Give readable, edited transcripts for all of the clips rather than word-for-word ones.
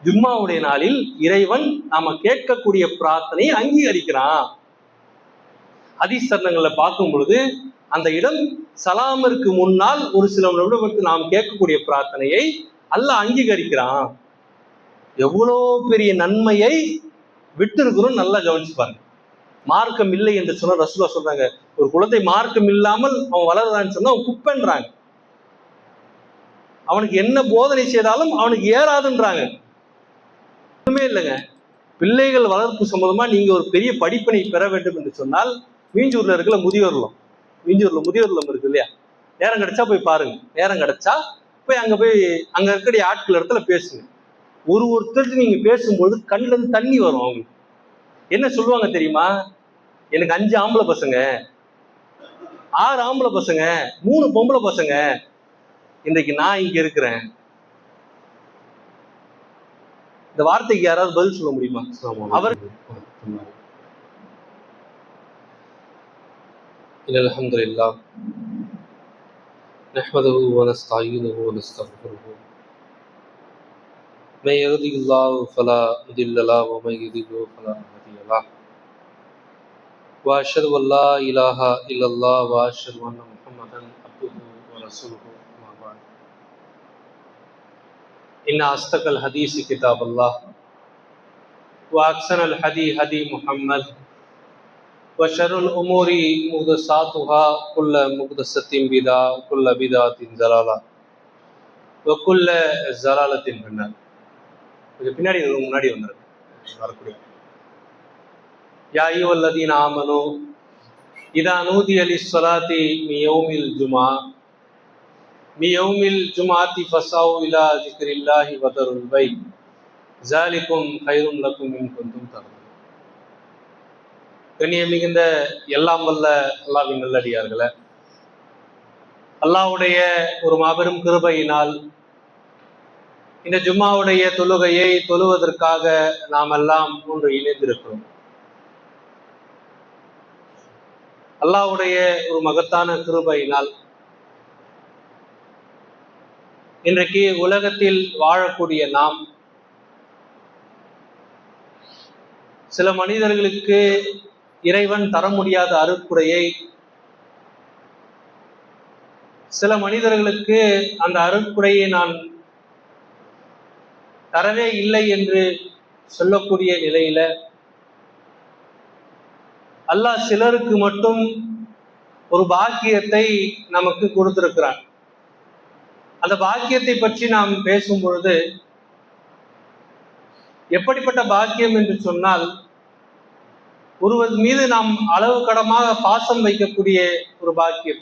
ஜும்மாவுடைய நாளில் இறைவன் நாம கேட்கக்கூடிய பிரார்த்தனையை அங்கீகரிக்கிறான். ஹதீஸ் சரணங்களை பார்க்கும் பொழுது அந்த இடம் சலாமிற்கு முன்னால் ஒரு சில நிமிடங்களுக்கு நாம் கேட்கக்கூடிய பிரார்த்தனையை அல்லாஹ் அங்கீகரிக்கிறான். எவ்வளோ பெரிய நன்மையை விட்டு இருக்கிறோம், நல்லா கவனிச்சு பாருங்க. மார்க்கம் இல்லை என்று சொன்ன ரசூலுல்லாஹ் சொல்றாங்க, ஒரு குழந்தை மார்க்கம் இல்லாமல் அவன் வளர்றான்னு சொன்னா அவன் குப்பைன்றாங்க. அவனுக்கு என்ன போதனை செய்தாலும் அவனுக்கு ஏறாதுன்றாங்க. ஒண்ணுமே இல்லைங்க. பிள்ளைகள் வளர்ப்பு சம்பந்தமா நீங்க ஒரு பெரிய படிப்பினை பெற வேண்டும் என்று சொன்னால் மீஞ்சூர்ல இருக்கிற முதியோர் இல்லம் இருக்கு இல்லையா, நேரம் கிடைச்சா போய் பாருங்க. நேரம் கிடைச்சா போய் அங்க இருக்கக்கூடிய ஆட்கள் இடத்துல பேசுங்க. ஒருத்தருக்கு நீங்க பேசும்போது கண்ணுல இருந்து தண்ணி வரும். அவங்களுக்கு என்ன சொல்லுவாங்க தெரியுமா? எனக்கு 5 ஆம்பளை பசங்க, 6 ஆம்பளை பசங்க, 3 பொம்பளை பசங்க, இன்றைக்கு நான் இங்க இருக்கிறேன். இந்த வார்த்தைக்கு யாராவது பதில் சொல்ல முடியுமா? அவர் அல்ஹம்துலில்லாஹ் நஹ்மதுஹு வ நஸ்தஈனுஹு வ நஸ்தக்ஃபிருஹு மை யஹ்திஹில்லாஹு ஃபலா முதில்ல லஹு வ மை யுத்லில்ஹு ஃபலா ஹாதிய லஹு வ அஷ்ஹது அன் லா இலாஹா இல்லல்லாஹ் வ அஷ்ஹது அன்ன முஹம்மதன் அப்துஹு வ ரசூலுஹு. அம்மா பஅத். இன்ன அஸ்தகல் ஹதீஸ் கிதாபுல்லாஹ் வ அஹ்ஸனல் ஹதி முஹம்மத் வ ஷர்ருல் உமூரி முஹ்தஸாத்துஹா குல்ல முஹ்தஸத்தின் பிதா குல்ல பிதாத்தின் ஸலாலா வ குல்ல ஸலாலத்தின் ஃபின்னார். கொஞ்சம் முன்னாடி வந்துருக்கு வரக்கூடிய யா அய்யுஹல்லதீன ஆமனூ இதா நூதிய லிஸ்ஸலாத்தி மி யௌமில் ஜும்ஆத்தி ஃபஸாவு இலா ஸிக்ரில்லாஹி வ தருல் பை ஸாலிகும் கைரும் லக்கும் இன் குன்தும் தஅலமூன். கண்ணியம் மிகுந்த எல்லாம் வல்ல அல்லாஹ்வின் நல்லடியார்களே, அல்லாஹ்வுடைய ஒரு மாபெரும் கிருபையினால் இந்த ஜும்மாவுடைய தொழுகையை தொழுவதற்காக நாம் எல்லாம் ஒன்று இணைந்திருக்கிறோம். அல்லாஹ்வுடைய ஒரு மகத்தான கிருபையினால் இன்றைக்கு உலகத்தில் வாழக்கூடிய நாம் சில மனிதர்களுக்கு இறைவன் தர முடியாத அருட்குறையை, சில மனிதர்களுக்கு அந்த அருட்குறையை நான் தரவே இல்லை என்று சொல்லக்கூடிய நிலையில அல்லாஹ் சிலருக்கு மட்டும் ஒரு பாக்கியத்தை நமக்கு கொடுத்திருக்கிறான். அந்த பாக்கியத்தை பற்றி நாம் பேசும் பொழுது எப்படிப்பட்ட பாக்கியம் என்று சொன்னால், ஒருவர் மீது நாம் அளவு கடமாக பாசம் வைக்கக்கூடிய ஒரு பாக்கியம்.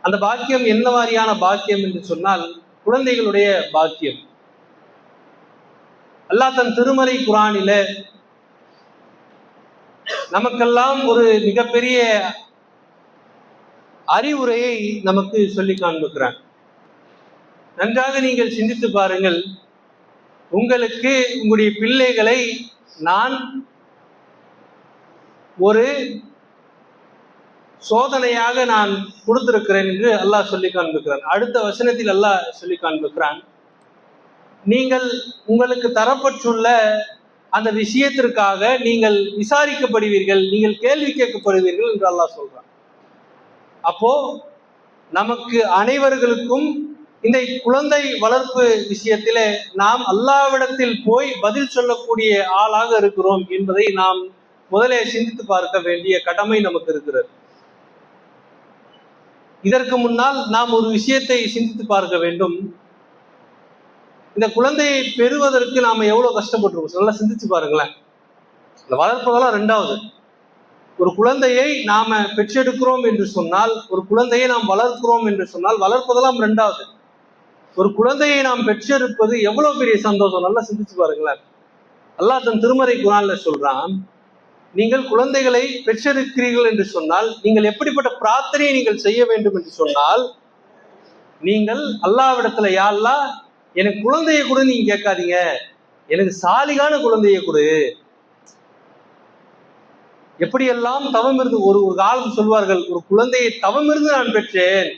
அந்த பாக்கியம் என்ன மாதிரியான பாக்கியம் என்று சொன்னால், குழந்தைகளுடைய பாக்கியம். அல்லாஹ் தன் திருமறை குர்ஆனில நமக்கெல்லாம் ஒரு மிகப்பெரிய அறிவுரையை நமக்கு சொல்லி காண்பிக்கிறான். நன்றாக நீங்கள் சிந்தித்து பாருங்கள். உங்களுக்கு உங்களுடைய பிள்ளைகளை நான் ஒரு சோதனையாக நான் கொடுத்திருக்கிறேன் என்று அல்லாஹ் சொல்லி காண்பிக்கிறான். அடுத்த வசனத்தில் அல்லாஹ் சொல்லி காண்பிக்கிறான், நீங்கள் உங்களுக்கு தரப்பட்டுள்ள அந்த விஷயத்திற்காக நீங்கள் விசாரிக்கப்படுவீர்கள், நீங்கள் கேள்வி கேட்கப்படுவீர்கள் என்று அல்லாஹ் சொல்றான். அப்போ நமக்கு அனைவர்களுக்கும் இந்த குழந்தை வளர்ப்பு விஷயத்திலே நாம் அல்லாஹ்விடத்தில் போய் பதில் சொல்லக்கூடிய ஆளாக இருக்கிறோம் என்பதை நாம் முதலே சிந்தித்து பார்க்க வேண்டிய கடமை நமக்கு இருக்கிறது. இதற்கு முன்னால் நாம் ஒரு விஷயத்தை சிந்தித்து பார்க்க வேண்டும். இந்த குழந்தையை பெறுவதற்கு நாம எவ்வளவு கஷ்டப்பட்டிருக்கோம், நல்லா சிந்திச்சு பாருங்களேன். இந்த வளர்ப்பதெல்லாம் ரெண்டாவது. ஒரு குழந்தையை நாம பெற்றெடுக்கிறோம் என்று சொன்னால், ஒரு குழந்தையை நாம் வளர்க்கிறோம் என்று சொன்னால், வளர்ப்பதெல்லாம் ரெண்டாவது. ஒரு குழந்தையை நாம் பெற்றெடுப்பது எவ்வளவு பெரிய சந்தோஷம், நல்லா சிந்திச்சு பாருங்களேன். அல்லாஹ் தன் திருமறை குர்ஆன்ல சொல்றான், நீங்கள் குழந்தைகளை பெற்றெடுக்கிறீர்கள் என்று சொன்னால் நீங்கள் எப்படிப்பட்ட பிரார்த்தனையை நீங்கள் செய்ய வேண்டும் என்று சொன்னால், நீங்கள் அல்லாஹ்விடத்துல யா அல்லாஹ் எனக்கு குழந்தையை கொடு நீங்க கேட்காதீங்க, எனக்கு சாலிகான குழந்தையை கொடு. எப்படியெல்லாம் தவம் இருந்து ஒரு காலம் சொல்வார்கள், ஒரு குழந்தையை தவம் இருந்து நான் பெற்றேன்.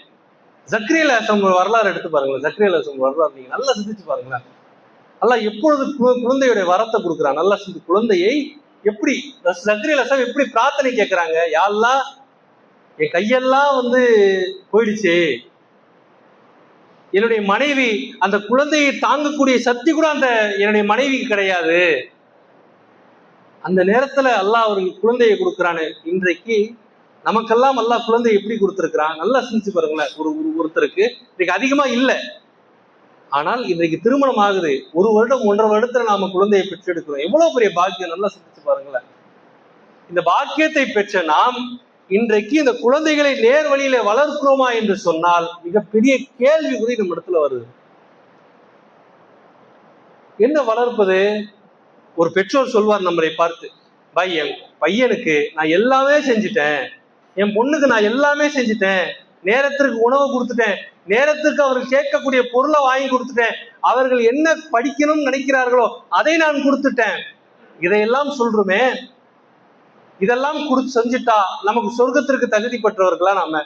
ஜக்ரியா அலைஹிஸ்ஸலாம் வரலாறு எடுத்து பாருங்களேன். ஜக்ரியா அலைஹிஸ்ஸலாம் வரலாறு நீங்க நல்லா சிந்திச்சு பாருங்களேன். அல்லாஹ் எப்பொழுது குழந்தையுடைய வரத்தை கொடுக்குறான். நல்லா குழந்தையை எப்படி சக்ரியலசம் எப்படி பிரார்த்தனை கேட்கிறாங்க, யா அல்லாஹ் என் கையெல்லாம் போயிடுச்சு, என்னுடைய மனைவி அந்த குழந்தையை தாங்கக்கூடிய சக்தி கூட அந்த என்னுடைய மனைவிக்கு கிடையாது. அந்த நேரத்துல அல்லாஹ் அவருக்கு குழந்தையை கொடுக்குறானு. இன்றைக்கு நமக்கெல்லாம் அல்லாஹ் குழந்தை எப்படி கொடுத்துருக்கிறான் நல்லா சிந்திச்சு பாருங்களேன். ஒருத்தருக்கு இன்னைக்கு அதிகமா இல்லை, ஆனால் இன்றைக்கு திருமணம் ஆகுது, 1 வருடம் 1.5 வருடத்துல நாம குழந்தையை பெற்றெடுக்கிறோம். எவ்வளவு பெரிய பாக்கியம் நல்லா சிந்திச்சு பாருங்களேன். இந்த பாக்கியத்தை பெற்ற நாம் இன்றைக்கு இந்த குழந்தைகளை நேர் வழியில வளர்க்கிறோமா என்று சொன்னால் மிகப்பெரிய கேள்விக்குறி நம்ம இடத்துல வருது. என்ன வளர்ப்பது? ஒரு பெற்றோர் சொல்வார் நம்மளை பார்த்து, பாய் என் பையனுக்கு நான் எல்லாமே செஞ்சுட்டேன், என் பொண்ணுக்கு நான் எல்லாமே செஞ்சுட்டேன், நேரத்திற்கு உணவு கொடுத்துட்டேன், நேரத்திற்கு அவர்கள் கேட்கக்கூடிய பொருளை வாங்கி கொடுத்துட்டேன், அவர்கள் என்ன படிக்கணும்னு நினைக்கிறார்களோ அதை நான் கொடுத்துட்டேன். இதையெல்லாம் சொல்றோமே, இதெல்லாம் செஞ்சுட்டா நமக்கு சொர்க்கத்திற்கு தகுதி பெற்றவர்களா நாம?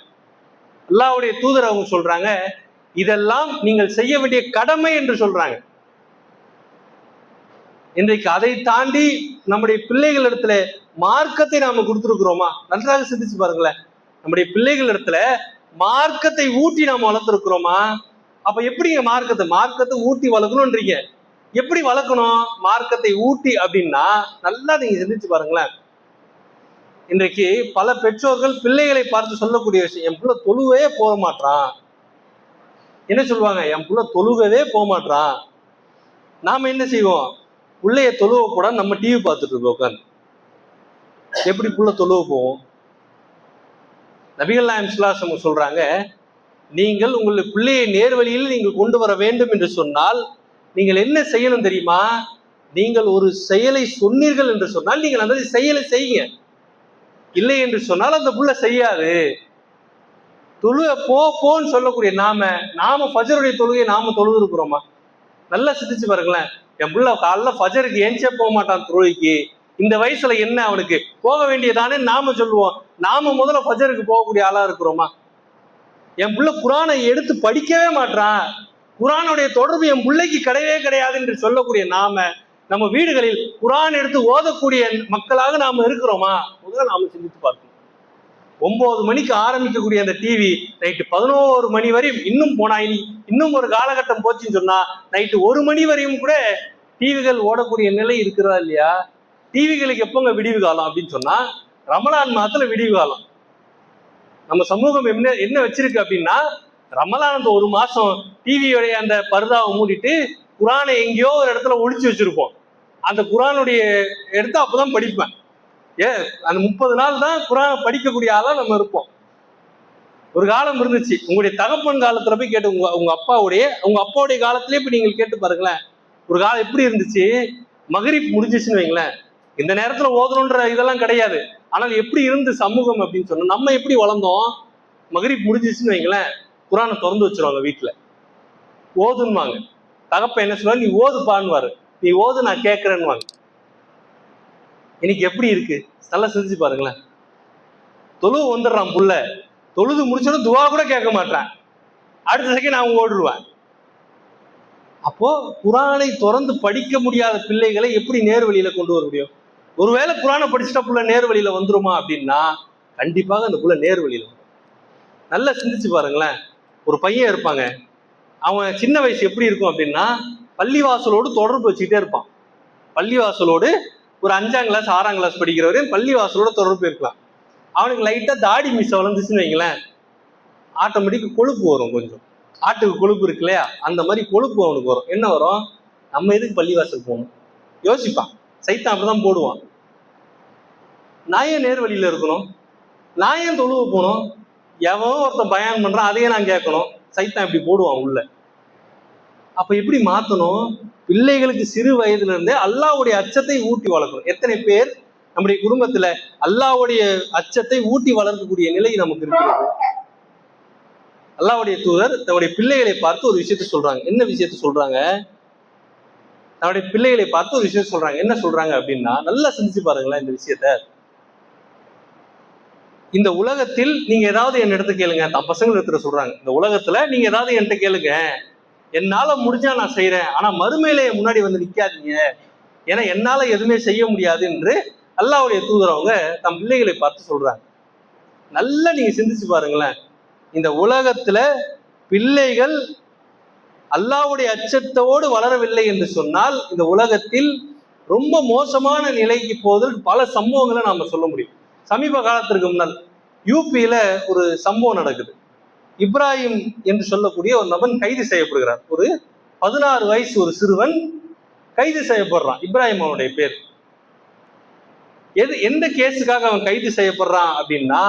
அல்லாஹ்வுடைய தூதர் அவங்க சொல்றாங்க, இதெல்லாம் நீங்கள் செய்ய வேண்டிய கடமை என்று சொல்றாங்க. இன்றைக்கு அதை தாண்டி நம்முடைய பிள்ளைகள் இடத்துல மார்க்கத்தை நாம கொடுத்துருக்கிறோமா? நன்றாக சிந்திச்சு பாருங்களேன். நம்முடைய பிள்ளைகள் இடத்துல மார்க்கத்தை ஊட்டி நாம வளர்த்துருக்கிறோமா? அப்ப எப்படிங்க மார்க்கத்தை ஊட்டி வளர்க்கணும்ன்றீங்க? எப்படி வளர்க்கணும் மார்க்கத்தை ஊட்டி அப்படின்னா? நல்லா நீங்க சிந்திச்சு பாருங்களேன். இன்றைக்கு பல பெற்றோர்கள் பிள்ளைகளை பார்த்து சொல்லக்கூடிய விஷயம், என் புள்ள தொழுவே போக மாட்டான். என்ன சொல்லுவாங்க? என் புள்ள தொழுகவே போக மாட்டான். நாம என்ன செய்வோம்? பிள்ளைய தொழுவ கூட நம்ம டிவி பார்த்துட்டு இருக்கோம் உட்காந்து. எப்படி புள்ள தொழுவ போவோம்? நபிகள் நாயகம் ஸல்லல்லாஹு அலைஹி வஸல்லம் சொல்றாங்க, நீங்கள் உங்களுடைய பிள்ளையை நேர்வழியில் நீங்கள் கொண்டு வர வேண்டும் என்று சொன்னால் நீங்கள் என்ன செய்யணும் தெரியுமா? நீங்கள் ஒரு செயலை சொன்னீர்கள் என்று சொன்னால் நீங்கள் அந்த செயலை செய்யுங்க. இல்லை என்று சொன்னால் அந்த புள்ள செய்யாது. தொழுக போன்னு சொல்லக்கூடிய நாம ஃபஜருடைய தொழுகையை நாம தொழுது இருக்கிறோமா? நல்லா சிந்திச்சு பாருங்களேன். என் புள்ள காலைல ஃபஜருக்கு ஏஞ்சே போக மாட்டான் தொழுகைக்கு, இந்த வயசுல என்ன அவனுக்கு போக வேண்டியதானே நாம சொல்லுவோம். நாம முதல்ல ஃபஜருக்கு போகக்கூடிய ஆளா இருக்கிறோமா? என் புள்ள குரானை எடுத்து படிக்கவே மாட்டான், குரானுடைய தொடர்பு என் பிள்ளைக்கு கிடையவே கிடையாது என்று சொல்லக்கூடிய நம்ம வீடுகளில் குரான் எடுத்து ஓதக்கூடிய மக்களாக நாம இருக்கிறோமா? முதல்ல நாம சிந்தித்து பார்க்கணும். 9 மணிக்கு ஆரம்பிக்கக்கூடிய அந்த டிவி நைட்டு 11 மணி வரையும், இன்னும் ஒரு காலகட்டம் போச்சுன்னு சொன்னா நைட்டு 1 மணி வரையும் கூட டிவிகள் ஓடக்கூடிய நிலை இருக்கிறதா இல்லையா? டிவிகளுக்கு எப்போங்க விடிவு காலம் அப்படின்னு சொன்னா ரமலான் மாதத்துல விடிவு காலம். நம்ம சமூகம் என்ன வச்சிருக்கு அப்படின்னா, ரமலான் அந்த 1 மாசம் டிவியோடைய அந்த பர்தாவை மூடிட்டு குரானை எங்கேயோ ஒரு இடத்துல ஒளிச்சு வச்சிருப்போம். அந்த குரானுடைய எடுத்து அப்பதான் படிப்பேன். அந்த 30 நாள் தான் குரானை படிக்கக்கூடிய ஆளா நம்ம இருப்போம். ஒரு காலம் இருந்துச்சு, உங்களுடைய தகப்பன் காலத்துல போய் கேட்டு, உங்க அப்பாவுடைய காலத்திலேயே போய் நீங்கள் கேட்டு பாருங்களேன். ஒரு காலம் எப்படி இருந்துச்சு? மகரிப் முடிஞ்சிச்சுன்னு வைங்களேன், இந்த நேரத்துல ஓதணுன்ற இதெல்லாம் கிடையாது. ஆனால் எப்படி இருந்து சமூகம் அப்படின்னு சொன்னா, நம்ம எப்படி வளர்ந்தோம்? மகரிப் முடிஞ்சிச்சுன்னு வைங்களேன், குரானை திறந்து வச்சிருவாங்க வீட்டுல, ஓதுன்னுவாங்க. தகப்ப என்ன சொல்லுவாங்க? நீ ஓது பான்னுவாரு, நீ ஓது நான் கேட்கிறேன்னு. இன்னைக்கு எப்படி இருக்கு நல்லா சிந்திச்சு பாருங்களேன். தொழுவு வந்துடுறான் புள்ள, தொழுது முடிச்சோன்னு துவா கூட கேட்க மாட்டான், அடுத்த செகண்ட் நான் ஓடுருவேன். அப்போ குரானை திறந்து படிக்க முடியாத பிள்ளைகளை எப்படி நேர்வழியில கொண்டு வர முடியும்? ஒருவேளை குரானை படிச்சுட்டா புள்ள நேர்வழியில வந்துருமா அப்படின்னா கண்டிப்பாக அந்த புள்ள நேர்வழியில வரும். நல்லா சிந்திச்சு பாருங்களேன். ஒரு பையன் இருப்பாங்க, அவன் சின்ன வயசு எப்படி இருக்கும் அப்படின்னா, பள்ளிவாசலோடு தொடர்பு வச்சுக்கிட்டே இருப்பான். பள்ளிவாசலோடு ஒரு 5ஆம் கிளாஸ் 6ஆம் கிளாஸ் படிக்கிற வரையும் பள்ளிவாசலோட தொடர்பு இருக்கலாம். அவனுக்கு லைட்டா தாடி மீசை வளர்ந்துச்சுன்னு வைங்களேன், ஆட்டோமேட்டிக் கொழுப்பு வரும். கொஞ்சம் ஆட்டுக்கு கொழுப்பு இருக்கு இல்லையா, அந்த மாதிரி கொழுப்பு அவனுக்கு வரும். என்ன வரும்? நம்ம எதுக்கு பள்ளிவாசல் போகணும் யோசிப்பான். சைத்தான் அப்படிதான் போடுவான். நான் ஏன் நேர்வழியில இருக்கணும்? நான் ஏன் தொழுவ போகணும்? எவனோ ஒருத்தன் பயான் பண்றான், அதையே நான் கேட்கணும். சைத்தான் இப்படி போடுவான் உள்ள. அப்ப எப்படி மாத்தணும்? பிள்ளைகளுக்கு சிறு வயதுல இருந்தே அல்லாஹ்வுடைய அச்சத்தை ஊட்டி வளர்க்கணும். எத்தனை பேர் நம்முடைய குடும்பத்துல அல்லாஹ்வுடைய அச்சத்தை ஊட்டி வளர்க்கக்கூடிய நிலை நமக்கு இருக்கிறது? அல்லாஹ்வுடைய தூதர் தன்னுடைய பிள்ளைகளை பார்த்து ஒரு விஷயத்த சொல்றாங்க. என்ன விஷயத்த சொல்றாங்க? தன்னுடைய பிள்ளைகளை பார்த்து ஒரு விஷயத்த சொல்றாங்க. என்ன சொல்றாங்க அப்படின்னா, நல்லா சிந்திச்சு பாருங்களேன் இந்த விஷயத்த. இந்த உலகத்தில் நீங்க ஏதாவது என் இடத்த கேளுங்க. தன் பசங்க இடத்துல சொல்றாங்க, இந்த உலகத்துல நீங்க ஏதாவது என்கிட்ட கேளுங்க, என்னால முடிஞ்சா நான் செய்யறேன், ஆனா மறுமையில முன்னாடி வந்து நிக்காதீங்க, ஏன்னா என்னால எதுவுமே செய்ய முடியாது என்று அல்லாஹ்வுடைய தூதர் அவங்க தம் பிள்ளைகளை பார்த்து சொல்றாங்க. நல்லா நீங்க சிந்திச்சு பாருங்களேன். இந்த உலகத்துல பிள்ளைகள் அல்லாஹ்வுடைய அச்சத்தோடு வளரவில்லை என்று சொன்னால் இந்த உலகத்தில் ரொம்ப மோசமான நிலைக்கு போவதற்கு பல சம்பவங்களை நாம சொல்ல முடியும். சமீப காலத்திற்கு முன்னால் யூபியில ஒரு சம்பவம் நடக்குது. இப்ராஹிம் என்று சொல்லக்கூடிய ஒரு நபன் கைது செய்யப்படுகிறார். ஒரு 16 வயசு ஒரு சிறுவன் கைது செய்யப்படுறான். இப்ராஹிம் அவனுடைய பேர். எந்த கேஸுக்காக அவன் கைது செய்யப்படுறான் அப்படின்னா,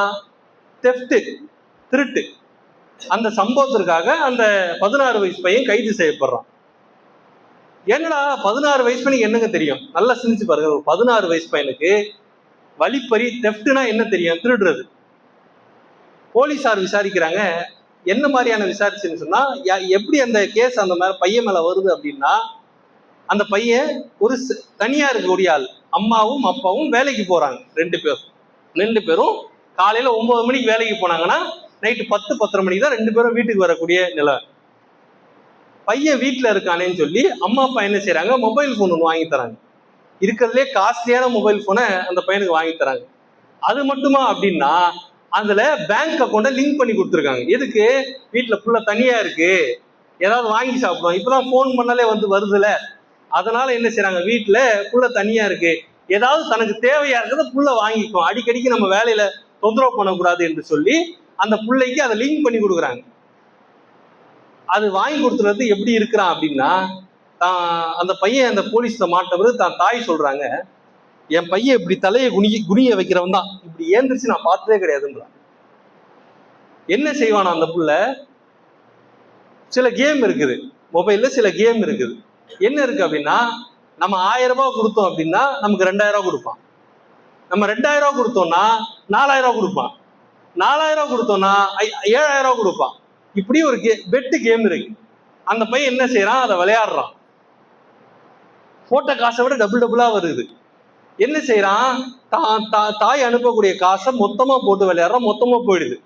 தெஃப்ட், திருட்டு. அந்த சம்பவத்திற்காக அந்த 16 வயசு பையன் கைது செய்யப்படுறான். என்னடா 16 வயசு பையனுக்கு என்னங்க தெரியும்? நல்லா சிந்திச்சு பாருங்க. ஒரு 16 வயசு பையனுக்கு வழிப்பறி, தெஃப்ட்னா என்ன தெரியும்? திருடுறது. போலீசார் விசாரிக்கிறாங்க. என்ன மாதிரியான விசாரிச்சுன்னு சொன்னா, எப்படி அந்த கேஸ் அந்த பையன் மேல வருது அப்படின்னா, அந்த பையன் ஒரு தனியா இருக்கக்கூடிய ஆள். அம்மாவும் அப்பாவும் வேலைக்கு போறாங்க. 2 பேரும் காலையில 9 மணிக்கு வேலைக்கு போனாங்கன்னா நைட்டு 10-10:30 மணிக்கு தான் 2 பேரும் வீட்டுக்கு வரக்கூடிய நிலை. பையன் வீட்டுல இருக்கானேன்னு சொல்லி அம்மா அப்பா என்ன செய்யறாங்க, மொபைல் போன் ஒன்று வாங்கி தராங்க. இருக்கிறதுலே காஸ்ட்லியான மொபைல் போனை அந்த பையனுக்கு வாங்கி தராங்க. அது மட்டுமா அப்படின்னா, அதுல பேங்க் அக்கௌண்ட்டை லிங்க் பண்ணி கொடுத்துருக்காங்க. எதுக்கு? வீட்டுல ஃபுல்லா தனியா இருக்கு, ஏதாவது வாங்கி சாப்பிடுவோம், இப்பதான் போன் பண்ணாலே வந்து வருதுல, அதனால என்ன செய்யறாங்க, வீட்டுல புள்ள தனியா இருக்கு, ஏதாவது தனக்கு தேவையா இருக்கிறத புள்ள வாங்கிக்கும், அடிக்கடிக்கு நம்ம வேலையில தொந்தரவு பண்ணக்கூடாது என்று சொல்லி அந்த பிள்ளைக்கு அதை லிங்க் பண்ணி கொடுக்குறாங்க. அது வாங்கி கொடுத்துறது எப்படி இருக்கிறான் அப்படின்னா, அந்த பையன் அந்த போலீஸ்ல மாட்டவரு தான் தாய் சொல்றாங்க, என் பையன் இப்படி தலையை குனிய வைக்கிறவன் தான், இப்படி ஏந்திரிச்சு நான் பார்த்ததே கிடையாதுன்றான். என்ன செய்வானா அந்த புள்ள? சில கேம் இருக்குது மொபைல்ல, சில கேம் இருக்குது. என்ன இருக்கு அப்படின்னா, நம்ம 1000 ரூபாய் கொடுத்தோம் அப்படின்னா நமக்கு 2000 ரூபாய் கொடுப்பான். நம்ம 2000 ரூபாய் கொடுத்தோம்னா 4000 ரூபாய் கொடுப்பான். 4000 ரூபாய் கொடுத்தோம்னா 7000 ரூபாய் கொடுப்பான். இப்படி ஒரு பெட்டு கேம் இருக்கு. அந்த பையன் என்ன செய்யறான், அதை விளையாடுறான். போட்ட காசை விட டபுளா வருது. என்ன செய்யறான், தாய் அனுப்பக்கூடிய காசை மொத்தமா போட்டு விளையாடுறான், மொத்தமா போயிடுது.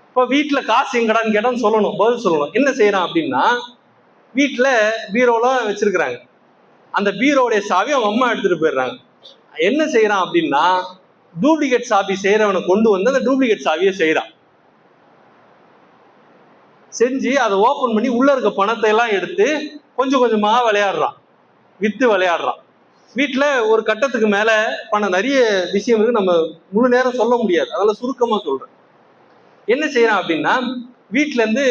இப்ப வீட்டுல காசு எங்கடான்னு கேட்டான்னு சொல்லணும், பதில் சொல்லணும். என்ன செய்யறான் அப்படின்னா, வீட்டுல பீரோலாம் வச்சிருக்கிறாங்க, அந்த பீரோடைய சாவி அவங்க அம்மா எடுத்துட்டு போயிடுறாங்க. என்ன செய்யறான் அப்படின்னா, டூப்ளிகேட் சாவி செய்யறவனை கொண்டு வந்து அந்த டூப்ளிகேட் சாவியை செய்யறான். செஞ்சு அதை ஓபன் பண்ணி உள்ள இருக்க பணத்தை எல்லாம் எடுத்து கொஞ்சம் கொஞ்சமா விளையாடுறான், வித்து விளையாடுறான். வீட்டுல ஒரு கட்டத்துக்கு மேல பணம், நிறைய விஷயம் இருக்கு, நம்ம முழு நேரம் சொல்ல முடியாது, அதனால சுருக்கமா சொல்றேன். என்ன செய்யறான் அப்படின்னா, வீட்டுல இருந்து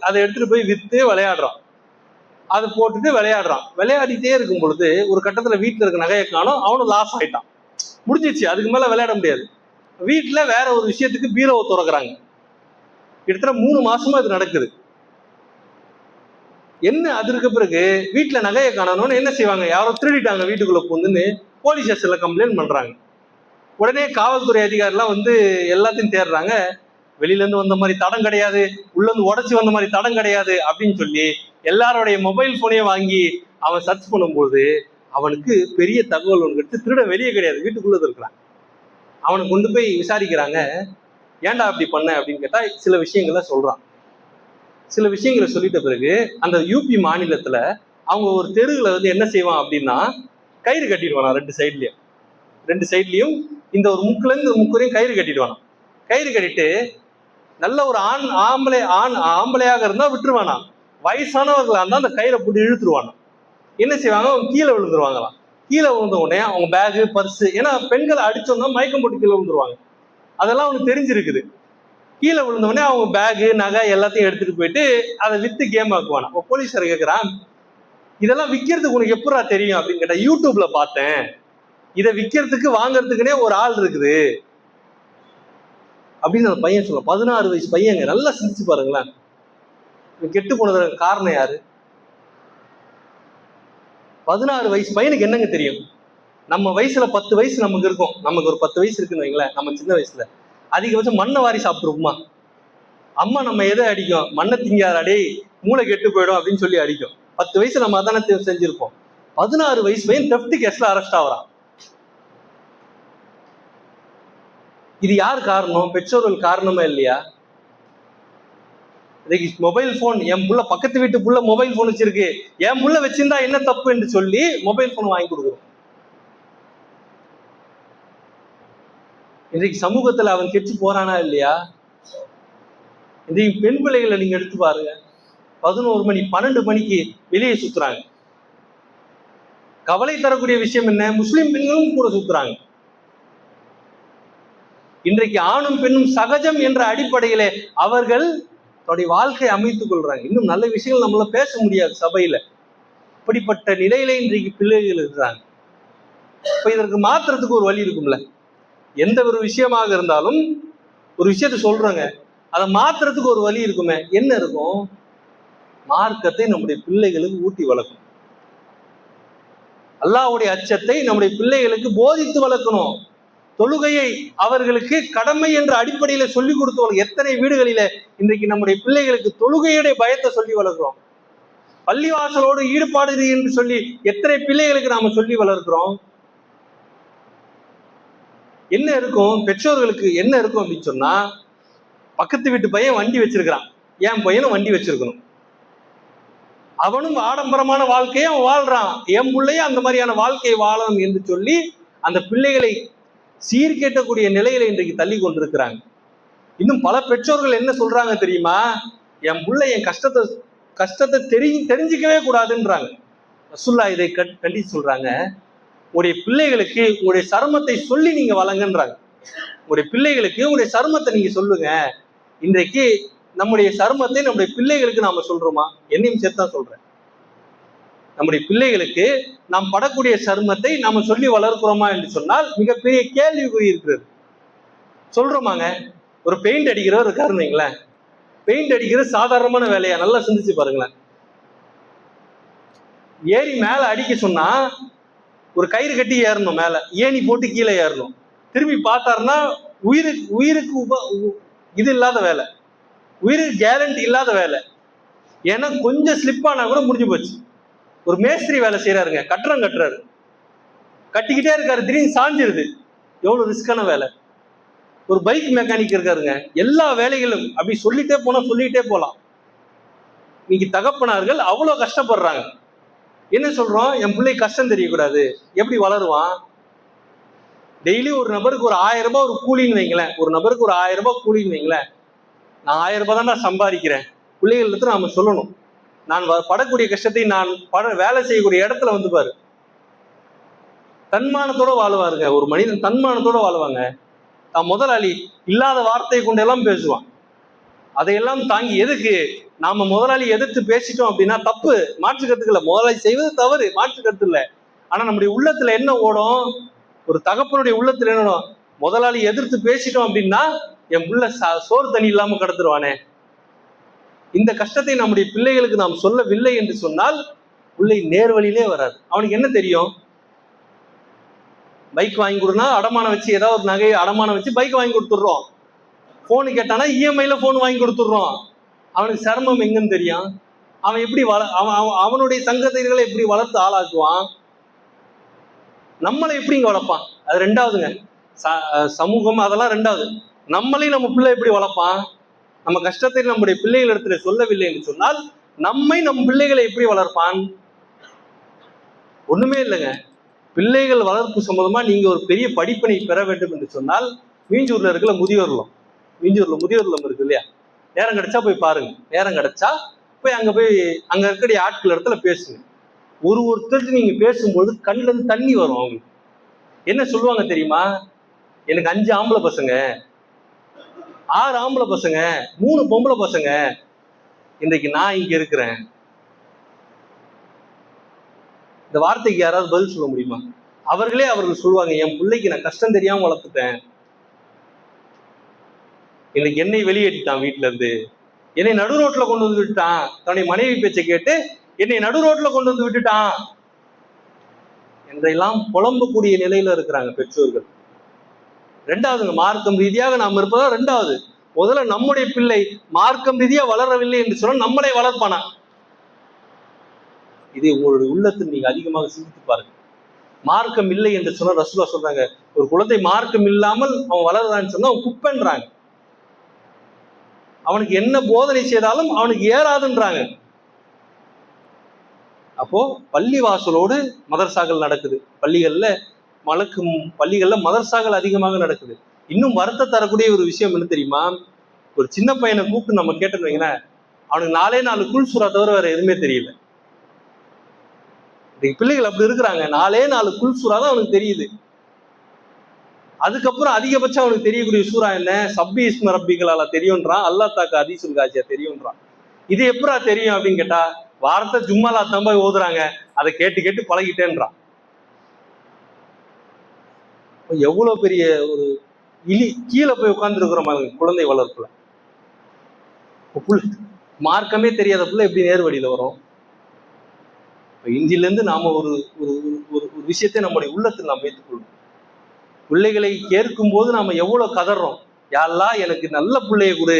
அதை எடுத்துட்டு போய் வித்து விளையாடுறான். அதை போட்டுட்டு விளையாடுறான். விளையாடிட்டே இருக்கும் பொழுது ஒரு கட்டத்துல வீட்டுல இருக்க நகையை காணும், அவனும் லாஸ் ஆயிட்டான், முடிஞ்சிச்சு, அதுக்கு மேல விளையாட முடியாது. வீட்டுல வேற ஒரு விஷயத்துக்கு பீரோவை திறக்கிறாங்க. கிட்டத்தட்ட 3 மாசமா இது நடக்குது. என்ன அதற்கு பிறகு வீட்டுல நகையை காணணும்னு என்ன செய்வாங்க, யாரோ திருடிட்டாங்க வீட்டுக்குள்ள போந்துன்னு போலீஸ் ஸ்டேஷன்ல கம்ப்ளைண்ட் பண்றாங்க. உடனே காவல்துறை அதிகாரிலாம் வந்து எல்லாத்தையும் தேடுறாங்க. வெளியில இருந்து வந்த மாதிரி தடம் கிடையாது, உள்ள இருந்து உடச்சி வந்த மாதிரி தடம் கிடையாது அப்படின்னு சொல்லி எல்லாருடைய மொபைல் போனையும் வாங்கி அவன் சர்ச் பண்ணும்போது அவனுக்கு பெரிய தகவல் ஒன்று எடுத்து, திருட வெளியே கிடையாது, வீட்டுக்குள்ளது இருக்கிறான். அவனை கொண்டு போய் விசாரிக்கிறாங்க. ஏன்டா அப்படி பண்ண அப்படின்னு கேட்டா சில விஷயங்களை சொல்றான். சில விஷயங்களை சொல்லிட்ட பிறகு அந்த யூபி மாநிலத்துல அவங்க ஒரு தெருவுல வந்து என்ன செய்வான் அப்படின்னா, கயிறு கட்டிடுவானா 2 சைட்லயும் இந்த ஒரு முக்குல இருந்து முக்குறையும் கயிறு கட்டிடுவானா. கயிறு கட்டிட்டு நல்ல ஒரு ஆம்பளையாக இருந்தா விட்டுருவானா, வயசானவர்களா இருந்தா அந்த கயிறை போட்டு இழுத்துருவானா. என்ன செய்வாங்க, அவங்க கீழே விழுந்துருவாங்களாம். கீழே விழுந்த உடனே அவங்க பேகு பர்ஸு, ஏன்னா பெண்களை அடிச்சோம்னா மயக்கம் போட்டு கீழே விழுந்துருவாங்க, அதெல்லாம் அவனுக்கு தெரிஞ்சிருக்குது. கீழே விழுந்த உடனே அவங்க பேகு நகை எல்லாத்தையும் எடுத்துட்டு போயிட்டு அதை வித்து கேம் ஆக்குவானா. போலீஸார் கேட்கிறான், இதெல்லாம் விற்கிறதுக்கு உனக்கு எப்படா தெரியும் அப்படின்னு கேட்டா, யூடியூப்ல பார்த்தேன், இதை விற்கிறதுக்கு வாங்கறதுக்குன்னே ஒரு ஆள் இருக்குது அப்படின்னு அந்த பையன் சொல்ல. 16 வயசு பையங்க, நல்லா சிந்திச்சு பாருங்களேன். கெட்டு போனதுக்கு காரணம் யாரு? 16 வயசு பையனுக்கு என்னங்க தெரியும்? நம்ம வயசுல 10 வயசு நமக்கு இருக்கும், நமக்கு ஒரு 10 வயசு இருக்குன்னு வைங்களேன், நம்ம சின்ன வயசுல அதிகபட்சம் மண்ணை வாரி சாப்பிட்டுருப்போமா? அம்மா நம்ம எதை அடிக்கும், மண்ணை திங்காத டேய் மூளை கெட்டு போயிடும் அப்படின்னு சொல்லி அடிக்கும். 10 வயசுல நம்ம அதானே செஞ்சிருப்போம். 16 வயசு பையன் தெஃப்ட் கேஸ்ல அரெஸ்ட் ஆகுறான். இது யார் காரணம்? பெற்றோர்கள் காரணமா இல்லையா? இன்னைக்கு மொபைல் போன், என் புள்ள பக்கத்து வீட்டு புள்ள மொபைல் போன் வச்சிருக்கு, என் புள்ள வச்சிருந்தா என்ன தப்பு என்று சொல்லி மொபைல் போன் வாங்கி கொடுக்குறோம். இன்றைக்கு சமூகத்துல அவன் கெட்டு போறானா இல்லையா? இன்றைக்கு பெண் பிள்ளைகளை நீங்க எடுத்து பாருங்க, 11 மணி 12 மணிக்கு வெளியே சுத்துறாங்க. கவலை தரக்கூடிய விஷயம் என்ன? முஸ்லிம் பெண்களும் கூட சுத்துறாங்க. இன்றைக்கு ஆணும் பெண்ணும் சகஜம் என்ற அடிப்படையிலே அவர்கள் தன்னுடைய வாழ்க்கையை அமைத்துக் கொள்றாங்க. இன்னும் நல்ல விஷயங்கள் நம்மளால பேச முடியாது சபையில. இப்படிப்பட்ட நிலையில இன்றைக்கு பிள்ளைகள் இருக்கிறாங்க. இப்ப இதற்கு மாற்றுறதுக்கு ஒரு வழி இருக்கும்ல. எந்த ஒரு விஷயமாக இருந்தாலும் ஒரு விஷயத்த சொல்றோங்க, அதை மாற்றுறதுக்கு ஒரு வழி இருக்குமே. என்ன இருக்கும்? மார்க்கத்தை நம்முடைய பிள்ளைகளுக்கு ஊட்டி வளர்க்கணும். அல்லாஹ்வுடைய அச்சத்தை நம்முடைய பிள்ளைகளுக்கு போதித்து வளர்க்கணும். தொழுகையை அவர்களுக்கு கடமை என்ற அடிப்படையில சொல்லி கொடுத்து, எத்தனை வீடுகளில இன்றைக்கு நம்முடைய பிள்ளைகளுக்கு தொழுகையுடைய பயத்தை சொல்லி வளர்க்கிறோம். பள்ளிவாசலோடு ஈடுபாடு என்று சொல்லி எத்தனை பிள்ளைகளுக்கு நாம சொல்லி வளர்க்கிறோம். என்ன இருக்கும்? பெற்றோர்களுக்கு என்ன இருக்கும் அப்படின்னு சொன்னா, பக்கத்து வீட்டு பையன் வண்டி வச்சிருக்கிறான், என் பையனும் வண்டி வச்சிருக்கணும். அவனும் ஆடம்பரமான வாழ்க்கையை அவன் வாழ்றான், என் பிள்ளையும் அந்த மாதிரியான வாழ்க்கையை வாழணும் என்று சொல்லி அந்த பிள்ளைகளை சீர்கேட்டக்கூடிய நிலையில இன்றைக்கு தள்ளி கொண்டிருக்கிறாங்க. இன்னும் பல பெற்றோர்கள் என்ன சொல்றாங்க தெரியுமா? என் பிள்ளை என் கஷ்டத்தை தெரிஞ்சிக்கவே கூடாதுன்றாங்க. ரசூலுல்லாஹ் இதை கண்டித்து சொல்றாங்க, உங்களுடைய பிள்ளைகளுக்கு உங்களுடைய சருமத்தை சொல்லி நீங்க வளங்கன்றாங்க. உங்களுடைய பிள்ளைகளுக்கு உங்களுடைய சருமத்தை நீங்க சொல்லுங்க. இன்றைக்கு நம்முடைய சருமத்தை நம்முடைய பிள்ளைகளுக்கு நாம சொல்றோமா? என்னையும் சேர்த்தான் சொல்றேன். நம்முடைய பிள்ளைகளுக்கு நாம் படக்கூடிய சருமத்தை நாம சொல்லி வளர்க்கிறோமா என்று சொன்னால் மிகப்பெரிய கேள்விக்குறி இருக்கிறது. சொல்றோமாங்க? ஒரு பெயிண்ட் அடிக்கிறவர் இருக்காருன்னு வைங்களேன், பெயிண்ட் அடிக்கிறது சாதாரணமான வேலையா? நல்லா சிந்திச்சு பாருங்களேன். ஏறி மேல அடிக்க சொன்னா ஒரு கயிறு கட்டி ஏறணும், மேல ஏணி போட்டு கீழே ஏறணும். திரும்பி பார்த்தாருன்னா உயிருக்கு இது இல்லாத வேலை, உயிருக்கு கேரண்டி இல்லாத வேலை. ஏன்னா கொஞ்சம் ஸ்லிப் ஆனா கூட முடிஞ்சு போச்சு. ஒரு மேஸ்திரி வேலை செய்யறாருங்க, கட்டுறாரு, கட்டிக்கிட்டே இருக்காரு, திடீர்னு சாஞ்சிருது, எவ்வளவு ரிஸ்கான வேலை. ஒரு பைக் மெக்கானிக் இருக்காருங்க, எல்லா வேலைகளும் அப்படி சொல்லிட்டே போலாம். இன்னைக்கு தகப்பனார்கள் அவ்வளவு கஷ்டப்படுறாங்க. என்ன சொல்றோம்? என் பிள்ளை கஷ்டம் தெரியக்கூடாது. எப்படி வளருவான்? டெய்லி ஒரு நபருக்கு ஒரு 1000 ரூபாய் ஒரு கூலின்னு வைங்களேன், ஒரு நபருக்கு ஒரு 1000 ரூபாய் கூலின்னு வைங்களேன். நான் 1000 ரூபாய் தான் நான் சம்பாதிக்கிறேன். பிள்ளைகளுக்கு நாம சொல்லணும், நான் படக்கூடிய கஷ்டத்தை நான் வேலை செய்யக்கூடிய இடத்துல வந்து பாரு. தன்மானத்தோட வாழுவாருங்க. ஒரு மனிதன் தன்மானத்தோட வாழுவாங்க. தான் முதலாளி இல்லாத வார்த்தையை கொண்டெல்லாம் பேசுவான். அதையெல்லாம் தாங்கி, எதுக்கு? நாம முதலாளி எதிர்த்து பேசிட்டோம் அப்படின்னா தப்பு, மாற்று கருத்துக்களை முதலாளி செய்வது தவறு, மாற்று கருத்து இல்லை. ஆனா நம்முடைய உள்ளத்துல என்ன ஓடும்? ஒரு தகப்பனுடைய உள்ளத்துல என்ன ஓடும்? முதலாளி எதிர்த்து பேசிட்டோம் அப்படின்னா என் புள்ள சோறு தண்ணி இல்லாம கடத்துருவானே. இந்த கஷ்டத்தை நம்முடைய பிள்ளைகளுக்கு நாம் சொல்லவில்லை என்று சொன்னால் பிள்ளை நேர்வழியிலே வராது. அவனுக்கு என்ன தெரியும்? பைக் வாங்கி கொடுனா அடமானம் வச்சு, ஏதாவது ஒரு நகையை அடமானம் வச்சு பைக் வாங்கி கொடுத்துடுறோம். போனு கேட்டானா இஎம்ஐல போன் வாங்கி கொடுத்துடுறோம். அவனுக்கு சிரமம் எங்கன்னு தெரியும்? அவன் எப்படி அவனுடைய சங்கதிகளை எப்படி வளர்த்து ஆளாக்குவான்? நம்மளை எப்படி இங்க வளர்ப்பான்? அது ரெண்டாவதுங்க. சமூகம் அதெல்லாம் ரெண்டாவது. நம்மளையும் நம்ம பிள்ளை எப்படி வளர்ப்பான்? நம்ம கஷ்டத்தை நம்முடைய பிள்ளைகள் இடத்துல சொல்லவில்லை என்று சொன்னால் நம்மை நம் பிள்ளைகளை எப்படி வளர்ப்பான்? ஒண்ணுமே இல்லைங்க. பிள்ளைகள் வளர்ப்பு சம்பந்தமா நீங்க ஒரு பெரிய படிப்பினை பெற வேண்டும் என்று சொன்னால் மீஞ்சூர்ல இருக்கிற முதியோர்லம் இருக்கு இல்லையா, நேரம் கிடைச்சா போய் பாருங்க. நேரம் கிடைச்சா போய் அங்க இருக்கக்கூடிய ஆட்கள் இடத்துல பேசுங்க. ஒருத்தருக்கு நீங்க பேசும்போது கண்ணுல இருந்து தண்ணி வரும். அவங்களுக்கு என்ன சொல்லுவாங்க தெரியுமா? எனக்கு 5 ஆம்பளை பசங்க, 6 ஆம்பளை பசங்க, 3 பொம்பளை பசங்க, இன்றைக்கு நான் இங்க இருக்கிறேன். இந்த வார்த்தைக்கு யாராவது பதில் சொல்ல முடியுமா? அவர்கள் சொல்லுவாங்க, என் பிள்ளைக்கு நான் கஷ்டம் தெரியாம வளர்த்துட்டேன், இன்னைக்கு என்னை வெளியேற்றிட்டான், வீட்டுல இருந்து என்னை நடு ரோட்ல கொண்டு வந்து விட்டுட்டான், தன்னுடைய மனைவி பேச்சை கேட்டு என்னை நடு ரோட்ல கொண்டு வந்து விட்டுட்டான் என்றெல்லாம் புலம்பக்கூடிய நிலையில இருக்கிறாங்க பெற்றோர்கள். ரெண்டாவதுங்க, மார்க்கம் ரீதியாக நாம் இருப்பதா ரெண்டாவது. முதல்ல நம்முடைய பிள்ளை மார்க்கம் ரீதியா வளரவில்லை என்று சொன்னால் நம்மளை வளர்ப்பானா? இதை உங்களுடைய உள்ளத்தில் நீங்க அதிகமாக சிந்தித்து பாருங்க. மார்க்கம் இல்லை என்று சொன்னா ரசூலுல்லாஹ் சொல்றாங்க, ஒரு குழந்தை மார்க்கம் இல்லாமல் அவன் வளர்றான்னு சொன்னா அவன் குப்பைன்றாங்க. அவனுக்கு என்ன போதனை செய்தாலும் அவனுக்கு ஏறாதுன்றாங்க. அப்போ பள்ளி வாசலோடு மதரசாக்கள் நடக்குது, பள்ளிகள்ல மதரசாக்கள் அதிகமாக நடக்குது. இன்னும் வருத்த தரக்கூடிய ஒரு விஷயம் என்ன தெரியுமா? ஒரு சின்ன பையனை கூப்பிட்டு நம்ம கேட்டோன்னு வைங்களேன், அவனுக்கு 4 குல் சூரா தவிர வேற எதுவுமே தெரியல. பிள்ளைகள் அப்படி இருக்கிறாங்க. 4 குல் சூறா தான் அவனுக்கு தெரியுது. அதுக்கப்புறம் அதிகபட்சம் அவனுக்கு தெரியக்கூடிய சூறா என்ன? சப்பி இஸ்ம ரப்பிகளால தெரியும்ன்றான், அல்லா தாக்கு ஹதீசுல் காசியா தெரியும்ன்றான். இது எப்படா தெரியும் அப்படின்னு கேட்டா, வாரத்தை ஜும்மாலா தான் போய் ஓதுறாங்க, அதை கேட்டு கேட்டு பழகிட்டேன்றான். எவ்வளவு பெரிய ஒரு கீழே போய் உட்கார்ந்து இருக்கிறோம் குழந்தை வளர்ப்புல. மார்க்கமே தெரியாத புள்ள எப்படி நேர்வழியில வரும்? இன்றிலிருந்து நாம ஒரு ஒரு விஷயத்தை நம்முடைய உள்ளத்தில் நாம் வைத்துக்கொள்வோம். பிள்ளைகளை கேட்கும் போது நாம எவ்வளவு கதறோம், யாரெல்லாம் எனக்கு நல்ல பிள்ளைய கொடு,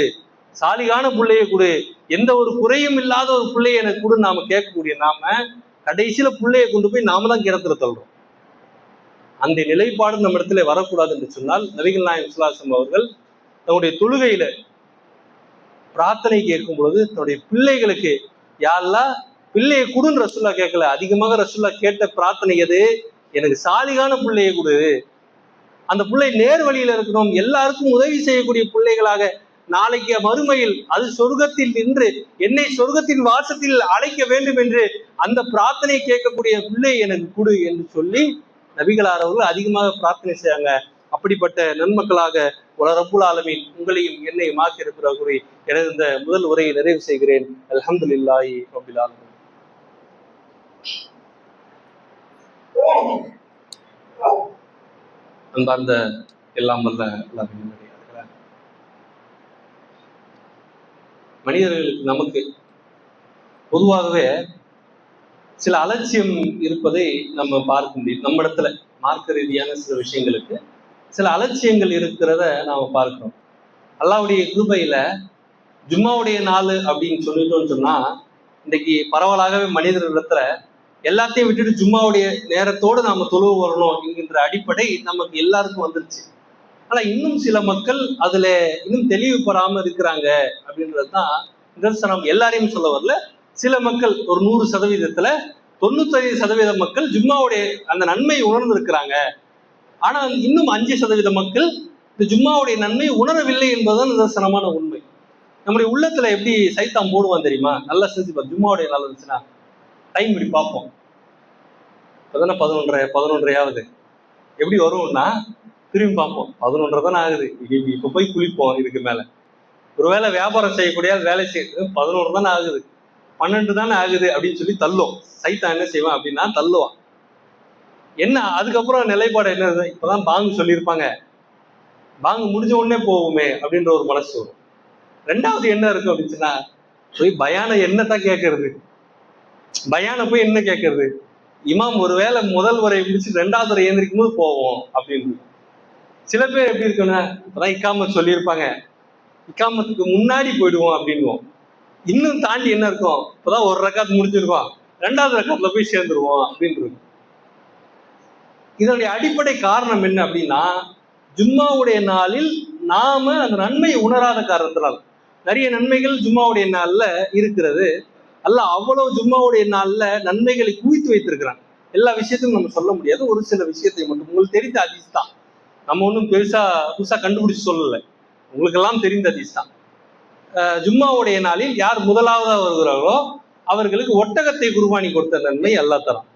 சாலிகான பிள்ளைய கொடு, எந்த ஒரு குறையும் இல்லாத ஒரு பிள்ளைய எனக்கு கூட நாம கேட்கக்கூடிய நாம கடைசியில பிள்ளைய கொண்டு போய் நாம தான் கிணத்துல தள்ளுறோம். அந்த நிலைப்பாடு நம்ம இடத்துல வரக்கூடாது என்று சொன்னால், நபிகள் நாயகம் ஸல்லல்லாஹு அலைஹி வஸல்லம் அவர்கள் தன்னுடைய தொழுகையில பிரார்த்தனை கேட்கும் பொழுது தன்னுடைய பிள்ளைகளுக்கு யாரெல்லாம் பிள்ளையை கொடுன்னு ரசூல்லா கேட்கல. அதிகமாக ரசூல்லா கேட்ட பிரார்த்தனை எது? எனக்கு சாலிகான பிள்ளையை கொடு, அந்த பிள்ளை நேர் வழியில இருக்கணும், எல்லாருக்கும் உதவி செய்யக்கூடிய பிள்ளைகளாக நாளைக்கு மறுமையில் அது சொர்க்கத்தில் நின்று என்னை சொர்க்கத்தின் வாசத்தில் அழைக்க வேண்டும் என்று அந்த பிரார்த்தனை கேட்கக்கூடிய பிள்ளை எனக்கு கொடு என்று சொல்லி நபிகளார் அவர்கள் அதிகமாக பிரார்த்தனை செய்யாங்க. அப்படிப்பட்ட நன்மக்களாக ரப்புல் ஆலமீன் உங்களையும் என்னையும் ஆக்கி இருக்கிறார் கூறி எனது இந்த முதல் உரையை நிறைவு செய்கிறேன். அல்ஹம்துலில்லாஹி ரப்பில் ஆலமீன். அந்த எல்லாம் வல்ல மனிதர்களுக்கு நமக்கு பொதுவாகவே சில அலட்சியம் இருப்பதை நம்ம பார்க்க முடியும். நம்ம இடத்துல மார்க்க ரீதியான சில விஷயங்களுக்கு சில அலட்சியங்கள் இருக்கிறத நாம பார்க்கிறோம். அல்லாஹ்வுடைய கிருபையில ஜும்மாவுடைய நாள் அப்படின்னு சொல்லிட்டோம்னு சொன்னா, இன்னைக்கு பரவலாகவே மனிதர்களிடத்துல எல்லாத்தையும் விட்டுட்டு ஜும்மாவுடைய நேரத்தோடு நாம தொழுவு வரணும் என்கின்ற அடிப்படை நமக்கு எல்லாருக்கும் வந்துருச்சு. ஆனா இன்னும் சில மக்கள் அதுல இன்னும் தெளிவு பெறாம இருக்கிறாங்க அப்படின்றதுதான் நிதர்சனம். எல்லாரையும் சொல்ல வரல, சில மக்கள் ஒரு 100%த்துல 95% மக்கள் ஜும்மாவுடைய அந்த நன்மை உணர்ந்து இருக்கிறாங்க. ஆனால் இன்னும் 5% மக்கள் இந்த ஜும்மாவுடைய நன்மை உணரவில்லை என்பதுதான் நிதர்சனமான உண்மை. நம்முடைய உள்ளத்துல எப்படி சைத்தான் போடுவான் தெரியுமா? நல்லா செஞ்சு ஜும்மாவுடைய நாள் இருந்துச்சுன்னா டைம் இப்படி பார்ப்போம், இப்பதானே 11:30 எப்படி வரும்னா திரும்பி பார்ப்போம், 11:30 தானே ஆகுது, இப்ப போய் குளிப்போம். இதுக்கு மேல ஒருவேளை வியாபாரம் செய்யக்கூடிய வேலை செய்யறது 11 தானே ஆகுது, 12 தானே ஆகுது அப்படின்னு சொல்லி தள்ளும். சைத்தான் என்ன செய்வான் அப்படின்னா தள்ளுவான். என்ன அதுக்கப்புறம் நிலைப்பாடு என்ன? இப்பதான் பாங்கு சொல்லியிருப்பாங்க, பாங்கு முடிஞ்ச உடனே போகுமே அப்படின்ற ஒரு மனசு வரும். ரெண்டாவது என்ன இருக்கும் அப்படின்னு சொன்னா, போய் பயான என்னத்தான் கேட்கறது, பயான போய் என்ன கேட்கறது, இமாம் ஒருவேளை முதல் உரை முடிச்சு 2வது உரை எழுந்திருக்கும் போது போவோம் அப்படின்னு. சில பேர் எப்படி இருக்குன்னா, இப்பதான் இக்காமத் சொல்லியிருப்பாங்க, இக்காமத்துக்கு முன்னாடி போயிடுவோம் அப்படின்வோம். இன்னும் தாண்டி என்ன இருக்கும், இப்பதான் ஒரு ரக்காத் முடிஞ்சிருக்கோம், 2வது ரக்காத்துல போய் சேர்ந்துருவோம் அப்படின்னு. இதனுடைய அடிப்படை காரணம் என்ன அப்படின்னா, ஜும்மாவுடைய நாளில் நாம அந்த நன்மையை உணராத காரணத்தினால் நிறைய நன்மைகள் ஜும்மாவுடைய நாள்ல இருக்கிறது. அல்லாஹ் அவ்வளவு ஜும்மாவுடைய நாள்ல நன்மைகளை குவித்து வைத்திருக்கிறான். எல்லா விஷயத்தையும் நம்ம சொல்ல முடியாது, ஒரு சில விஷயத்தை மட்டும். உங்களுக்கு தெரிந்த ஹதீஸ் தான், நம்ம ஒன்றும் புதுசா கண்டுபிடிச்சு சொல்லலை, உங்களுக்கு எல்லாம் தெரிந்த ஹதீஸ் தான். ஜும்மாவுடைய நாளில் யார் முதலாவதா வருகிறார்களோ அவர்களுக்கு ஒட்டகத்தை குர்பானி கொடுத்த நன்மை அல்லாஹ் தரான்.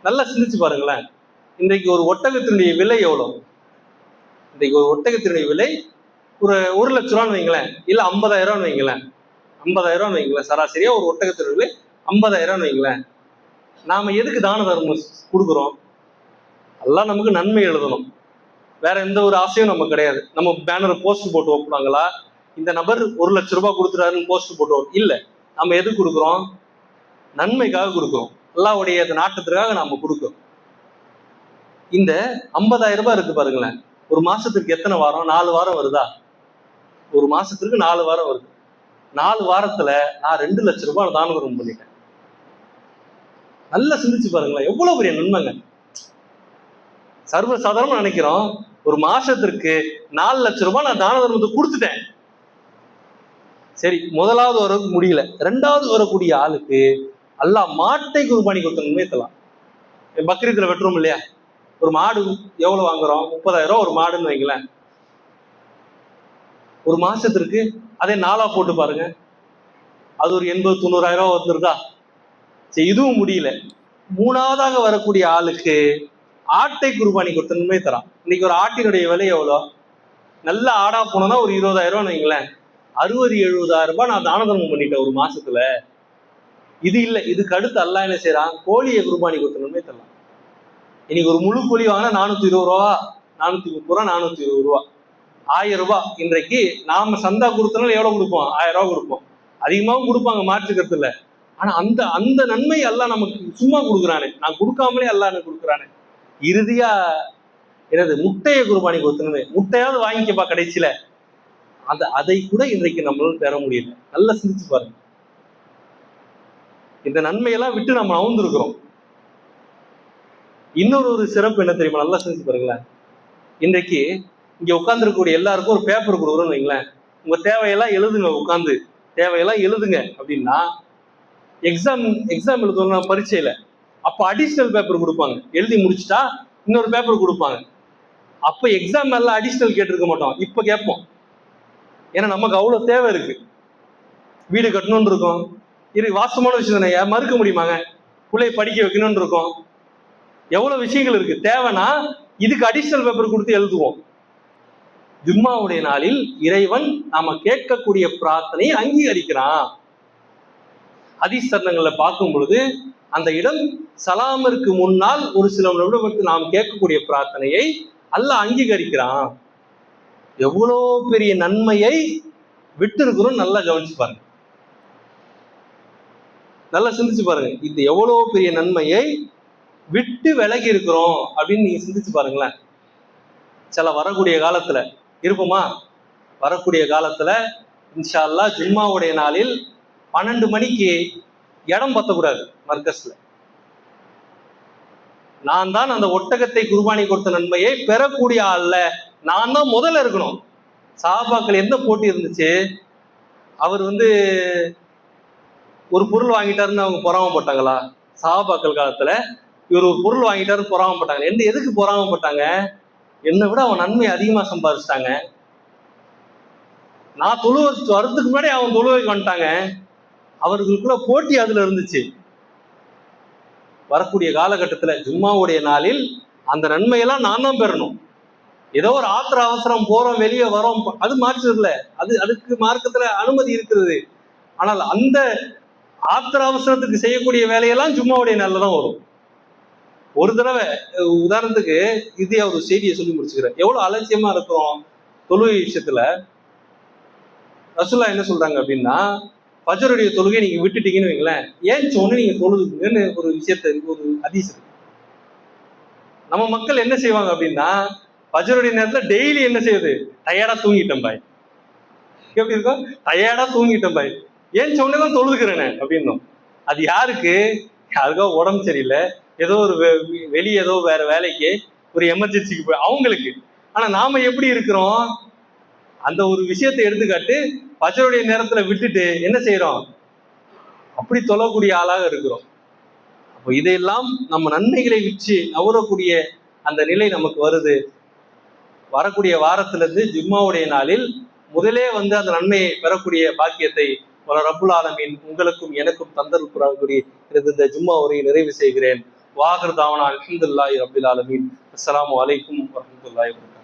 நல்லா சிந்திச்சு பாருங்களேன். இன்றைக்கு ஒரு ஒட்டகத்தினுடைய விலை எவ்வளவு? இன்றைக்கு ஒரு ஒட்டகத்தினுடைய விலை ஒரு 1 லட்ச ரூபான்னு வைங்களேன், இல்ல 50,000 வைங்களேன், 50,000 வைங்களேன். சராசரியா ஒரு ஒட்டகத்தினுடைய விலை 50,000 வைங்களேன். நாம எதுக்கு தான தர்மம் கொடுக்குறோம்? எல்லாம் நமக்கு நன்மை எழுதணும், வேற எந்த ஒரு ஆசையும் நமக்கு கிடையாது. நம்ம பேனர் போஸ்ட் போட்டு வைப்பாங்களா, இந்த நபர் 1 லட்ச ரூபாய் கொடுத்துறாருன்னு போஸ்ட் போட்டு இல்ல. நம்ம எதுக்கு கொடுக்குறோம்? நன்மைக்காக கொடுக்குறோம், அல்லாஹ்வுடைய நாட்டத்திற்காக நாம கொடுக்குறோம். இந்த 50,000 ரூபாய் இருக்கு பாருங்களேன், ஒரு மாசத்துக்கு எத்தனை வாரம்? 4 வாரம் வருதா? ஒரு மாசத்துக்கு 4 வாரம் வருது. 4 வாரத்துல நான் 2 லட்ச ரூபாய் தான தர்மம் பண்ணிட்டேன். நல்லா சிந்திச்சு பாருங்களேன், எவ்வளவு பெரிய நன்மைங்க. சர்வசாதாரணமா நினைக்கிறோம், 1 மாசத்திற்கு 4 லட்ச ரூபாய் நான் தான தர்மத்தை கொடுத்துட்டேன். சரி, முதலாவது வரக்கு முடியல, ரெண்டாவது வரக்கூடிய ஆளுக்கு அல்லாஹ் மாட்டை குர்பானி கொடுத்தணுமே தரலாம். பக்ரீத்துல வெட்டுறோம் இல்லையா, ஒரு மாடு எவ்வளவு வாங்குறோம்? 30,000 ஒரு மாடுன்னு வைங்களேன். ஒரு மாசத்திற்கு அதே 4 போட்டு பாருங்க, அது ஒரு 80,000-90,000 வந்துருதா? சரி, இதுவும் முடியல, மூணாவதாக வரக்கூடிய ஆளுக்கு ஆட்டை குர்பானி கொடுத்தணுமே தரான். இன்னைக்கு ஒரு ஆட்டினுடைய விலை எவ்வளோ? நல்ல ஆடா போனோம்னா ஒரு 20,000 வைங்களேன். 60,000-70,000 நான் தான தர்மம் பண்ணிட்டேன் ஒரு மாசத்துல. இது இல்லை, இதுக்கு அடுத்து அல்லாஹ் என்ன செய்யறான்? கோழியை குர்பானி கொடுத்தணுமே தரலாம். இன்னைக்கு ஒரு முழு கோழி வாங்கினா 420 ரூபா, 430 ரூபா, 420 ரூபா, 1000 ரூபாய். இன்றைக்கு நாம சந்தா கொடுத்தனால எவ்வளவு கொடுப்போம்? 1000 ரூபாய் கொடுப்போம். அதிகமாகவும் கொடுப்பாங்க, மாற்றுக்கிறது இல்லை. ஆனா அந்த அந்த நன்மை எல்லாம் நமக்கு சும்மா கொடுக்குறானே, நான் கொடுக்காமலே எல்லாம் எனக்கு கொடுக்குறானே. இறுதியா என்னது? முட்டையை குர்பானி கொடுத்தணுமே. முட்டையாவது வாங்கிக்கப்பா கடைசியில. அதை கூட இன்றைக்கு நம்மளால பெற முடியல. நல்லா சிந்திச்சு பாருங்க. இந்த நன்மையெல்லாம் விட்டு நம்ம அவுந்திருக்கிறோம். இன்னொரு சிறப்பு என்ன தெரியுமா? நல்லா சிந்திச்சு பாருங்களேன். இன்றைக்கு இங்க உட்கார்ந்துருக்கக்கூடிய எல்லாருக்கும் ஒரு பேப்பர் கொடுக்குறோம்னு வைங்களேன். உங்க தேவையெல்லாம் எழுதுங்க, உட்காந்து தேவையெல்லாம் எழுதுங்க அப்படின்னா, எக்ஸாம் எழுதுவாங்க பரீட்சையில. அப்ப அடிஷனல் பேப்பர் கொடுப்பாங்க. எழுதி முடிச்சுட்டா இன்னொரு பேப்பர் கொடுப்பாங்க. அப்ப எக்ஸாம் எல்லாம் அடிஷனல் கேட்டிருக்க மாட்டோம், இப்ப கேட்போம். ஏன்னா நமக்கு அவ்வளவு தேவை இருக்கு. வீடு கட்டணும்னு இருக்கும், இது வாசமான விஷயம் தானே, மறுக்க முடியுமாங்க? பிள்ளைய படிக்க வைக்கணும்னு இருக்கும், எவ்வளவு விஷயங்கள் இருக்கு. தேவைன்னா இதுக்கு அடிஷனல் பேப்பர் கொடுத்து எழுதுவோம். ஜும்மாவுடைய நாளில் இறைவன் நாம கேட்கக்கூடிய பிரார்த்தனையை அங்கீகரிக்கிறான். ஹதீஸ் சரணங்கள்ல பார்க்கும் பொழுது அந்த இடம் சலாமிற்கு முன்னால் ஒரு சில நிமிடங்களுக்கு நாம் கேட்கக்கூடிய பிரார்த்தனையை அல்லாஹ் அங்கீகரிக்கிறான். எவ்வளோ பெரிய நன்மையை விட்டு இருக்கிறோம். நல்லா கவனிச்சு பாருங்க, நல்லா சிந்திச்சு பாருங்க. இது எவ்வளவு பெரிய நன்மையை விட்டு விலகி இருக்கிறோம் அப்படின்னு நீங்க சிந்திச்சு பாருங்களேன். சில வரக்கூடிய காலத்துல இருப்போமா? வரக்கூடிய காலத்துல இன்ஷா அல்லாஹ் ஜும்மாவுடைய நாளில் 12 மணிக்கு இடம் பத்தக்கூடாது மர்கஸ்ல. நான் தான் அந்த ஒட்டகத்தை குர்பானி கொடுத்த நன்மையை பெறக்கூடிய ஆள்ல நான் தான் முதல்ல இருக்கணும். சஹாபாக்கள் என்ன போட்டி இருந்துச்சு? அவர் ஒரு பொருள் வாங்கிட்டாருன்னு அவங்க பொறாமப்பட்டாங்களா? சஹாபாக்கள் காலத்துல இவர் ஒரு பொருள் வாங்கிட்டாருன்னு பொறாமப்பட்டாங்க. எதுக்கு பொறாமப்பட்டாங்க? என்னை விட அவன் நன்மை அதிகமா சம்பாதிச்சிட்டாங்க, நான் வரதுக்கு முன்னாடி அவன் தொழுவைக்கு வந்துட்டாங்க. அவர்களுக்குள்ள போட்டி அதுல இருந்துச்சு. வரக்கூடிய காலகட்டத்துல ஜும்மாவுடைய நாளில் அந்த நன்மையெல்லாம் நான் தான் பெறணும். ஏதோ ஒரு ஆத்திர அவசரம் போறோம், வெளியே வரோம், அது மாற்றல, அதுக்கு மார்க்கத்துல அனுமதி இருக்கிறது. ஆனால் அந்த ஆத்திர அவசரத்துக்கு செய்யக்கூடிய வேலையெல்லாம் ஜும்மாவுடைய நாளில் தான் வரும். ஒரு தடவை உதாரணத்துக்கு இதே ஒரு செய்தியை சொல்லி முடிச்சுக்கிறேன். எவ்வளவு அலட்சியமா இருக்கிறோம் தொழுகை விஷயத்துல. ரசூலுல்லாஹ் என்ன சொல்றாங்க அப்படின்னா, ஃபஜ்ருடைய தொழுகை நீங்க விட்டுட்டீங்கன்னு வைங்களேன், ஏன் சொன்னு நீங்க தொழுதுங்கன்னு ஒரு விஷயத்த, ஒரு ஹதீஸ் இருக்கு. நம்ம மக்கள் என்ன செய்வாங்க அப்படின்னா, ஃபஜ்ருடைய நேரத்துல டெய்லி என்ன செய்யுது? டயர்டா தூங்கிட்டேன் பாய். எப்படி இருக்கும்? டயர்டா தூங்கிட்டேன் பாய், ஏன் சொன்னதான் தொழுதுக்கிறேனே அப்படின்னும். அது யாருக்கு? யாருக்கோ உடம்பு சரியில்லை, ஏதோ ஒரு வெளியே ஏதோ வேற வேலைக்கு ஒரு எமர்ஜென்சிக்கு போய் அவங்களுக்கு. ஆனா நாம எப்படி இருக்கிறோம்? அந்த ஒரு விஷயத்தை எடுத்துக்காட்டு ஃபஜ்ருடைய நேரத்துல விட்டுட்டு என்ன செய்யறோம்? அப்படி தொழக்கூடிய ஆளாக இருக்கிறோம். அப்போ இதையெல்லாம் நம்ம நன்மைகளை விற்று நவரக்கூடிய அந்த நிலை நமக்கு வருது. வரக்கூடிய வாரத்திலிருந்து ஜும்மாவுடைய நாளில் முதலே அந்த நன்மையை பெறக்கூடிய பாக்கியத்தை ரப்புல் ஆலமீன் உங்களுக்கும் எனக்கும் தந்தருக்குரிய இந்த ஜும்மா உரையை நிறைவு செய்கிறேன். வாஹிர் தாவனா அல்ஹம்துலில்லாஹி ரப்பில் ஆலமீன். அஸ்ஸலாமு அலைக்கும் வரஹ்மத்துல்லாஹி வபரகாத்துஹு.